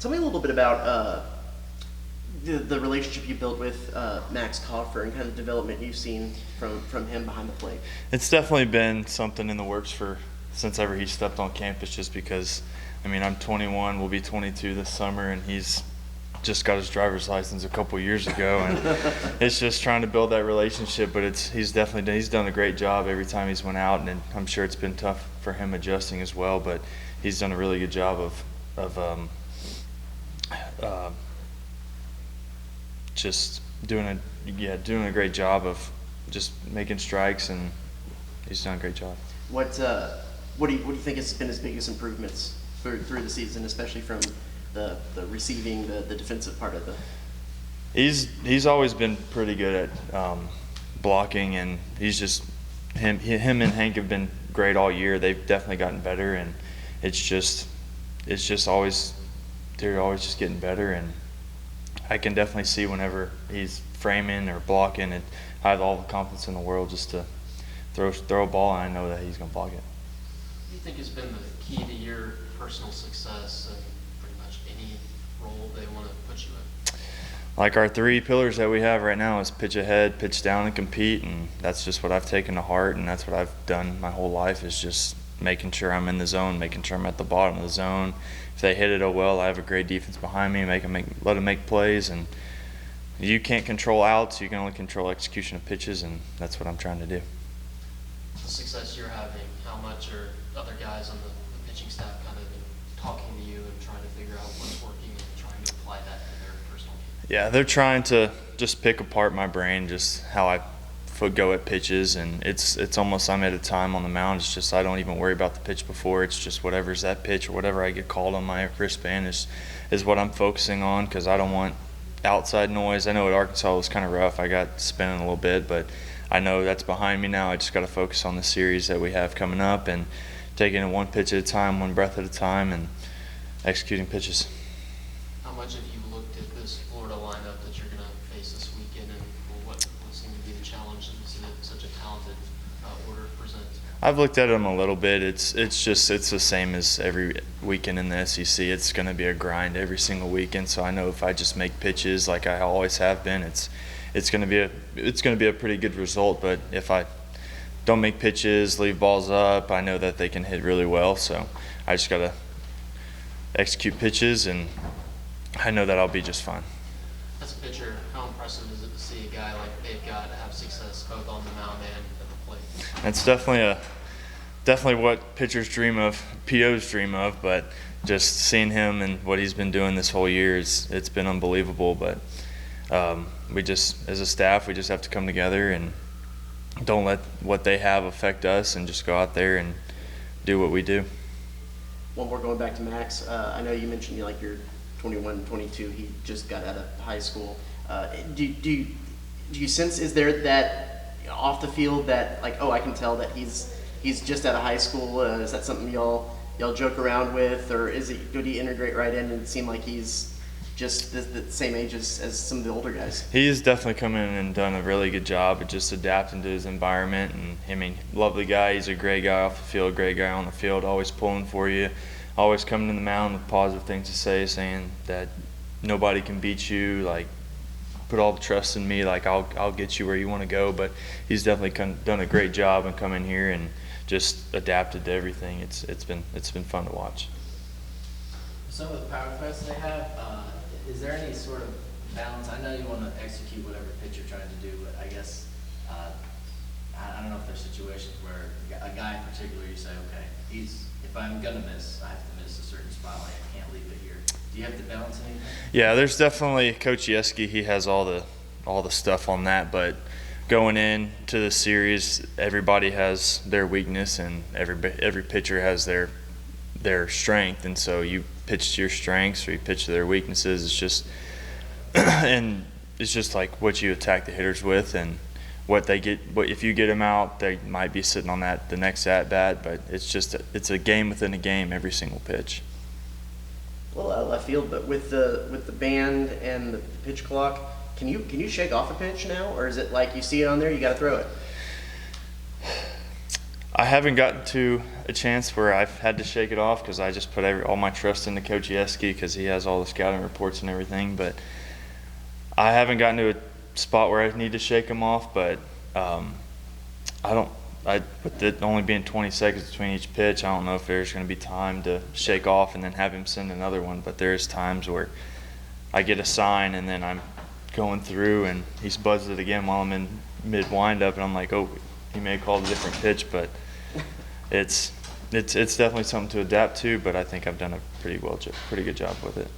Tell me a little bit about the relationship you built with Max Coffer and kind of development you've seen from him behind the plate. It's definitely been something in the works for since ever he stepped on campus. Just because, I mean, I'm 21, will be 22 this summer, and he's just got his driver's license a couple years ago, and it's just trying to build that relationship. But he's done a great job every time he's went out, and I'm sure it's been tough for him adjusting as well. But he's done a really good job of just doing a great job of just making strikes, and he's done a great job. What do you think has been his biggest improvements through the season, especially from the receiving, the defensive part of the? He's always been pretty good at blocking, and he's just him and Hank have been great all year. They've definitely gotten better, and it's just always they're always just getting better. And I can definitely see whenever he's framing or blocking, and I have all the confidence in the world just to throw a ball, and I know that he's going to block it. What do you think has been the key to your personal success and pretty much any role they want to put you in? Like our three pillars that we have right now is pitch ahead, pitch down, and compete, and that's just what I've taken to heart, and that's what I've done my whole life, is just making sure I'm in the zone, making sure I'm at the bottom of the zone. If they hit it, oh well, I have a great defense behind me, let them make plays, and you can't control outs, you can only control execution of pitches, and that's what I'm trying to do. The success you're having, how much are other guys on the pitching staff kind of been talking to you and trying to figure out what's working and trying to apply that to their personal game? Yeah, they're trying to just pick apart my brain, just how I go at pitches, and it's almost I'm at a time on the mound. It's just I don't even worry about the pitch before. It's just whatever's that pitch or whatever I get called on my wristband is what I'm focusing on, because I don't want outside noise. I know at Arkansas it was kind of rough. I got spinning a little bit, but I know that's behind me now. I just got to focus on the series that we have coming up and taking it one pitch at a time, one breath at a time, and executing pitches. How much have you looked at this Florida lineup that you're going to face this weekend, and what seemed to be the challenge that such a talented order presents? I've looked at them a little bit. It's the same as every weekend in the SEC. It's going to be a grind every single weekend. So I know if I just make pitches like I always have been, it's going to be a pretty good result. But if I don't make pitches, leave balls up, I know that they can hit really well. So I just got to execute pitches, and I know that I'll be just fine. As a pitcher, how impressive is it to see a guy like Dave Gott have success both on the mound and at the plate? That's definitely what pitchers dream of, POs dream of. But just seeing him and what he's been doing this whole year, it's been unbelievable. But we just, as a staff, we just have to come together and don't let what they have affect us, and just go out there and do what we do. One more, going back to Max. I know you mentioned you're 21, 22. He just got out of high school. Do you sense, is there that off the field that I can tell that he's just out of high school? Is that something y'all joke around with, or did he integrate right in and seem like he's just the same age as some of the older guys? He's definitely come in and done a really good job of just adapting to his environment. And I mean, lovely guy. He's a great guy off the field, great guy on the field, always pulling for you, always coming to the mound with positive things to say, saying that nobody can beat you, put all the trust in me, I'll get you where you want to go. But he's definitely done a great job and come in here and just adapted to everything. It's been fun to watch. Some of the power threats they have, is there any sort of balance? I know you want to execute whatever pitch you're trying to do, but I guess I don't know if there's situations where a guy in particular you say, okay, if I'm gonna miss, I have to miss a certain spot. I can't leave it here. Do you have to balance anything? Yeah, there's definitely Coach Yeski. He has all the stuff on that, but going into the series, everybody has their weakness, and every pitcher has their strength, and so you pitch to your strengths or you pitch to their weaknesses. It's just and it's just like what you attack the hitters with, and what they get. If you get them out, they might be sitting on that the next at bat. But it's a game within a game, every single pitch. Well, out of left field, but with the band and the pitch clock, can you shake off a pitch now, or is it like you see it on there, you got to throw it? I haven't gotten to a chance where I've had to shake it off because I just put all my trust into Coach Yeski because he has all the scouting reports and everything. But I haven't gotten to a spot where I need to shake them off. But with it only being 20 seconds between each pitch, I don't know if there's going to be time to shake off and then have him send another one. But there's times where I get a sign and then I'm going through and he's buzzed it again while I'm in mid windup, and I'm like, oh, he may have called a different pitch, but it's definitely something to adapt to. But I think I've done a pretty good job with it.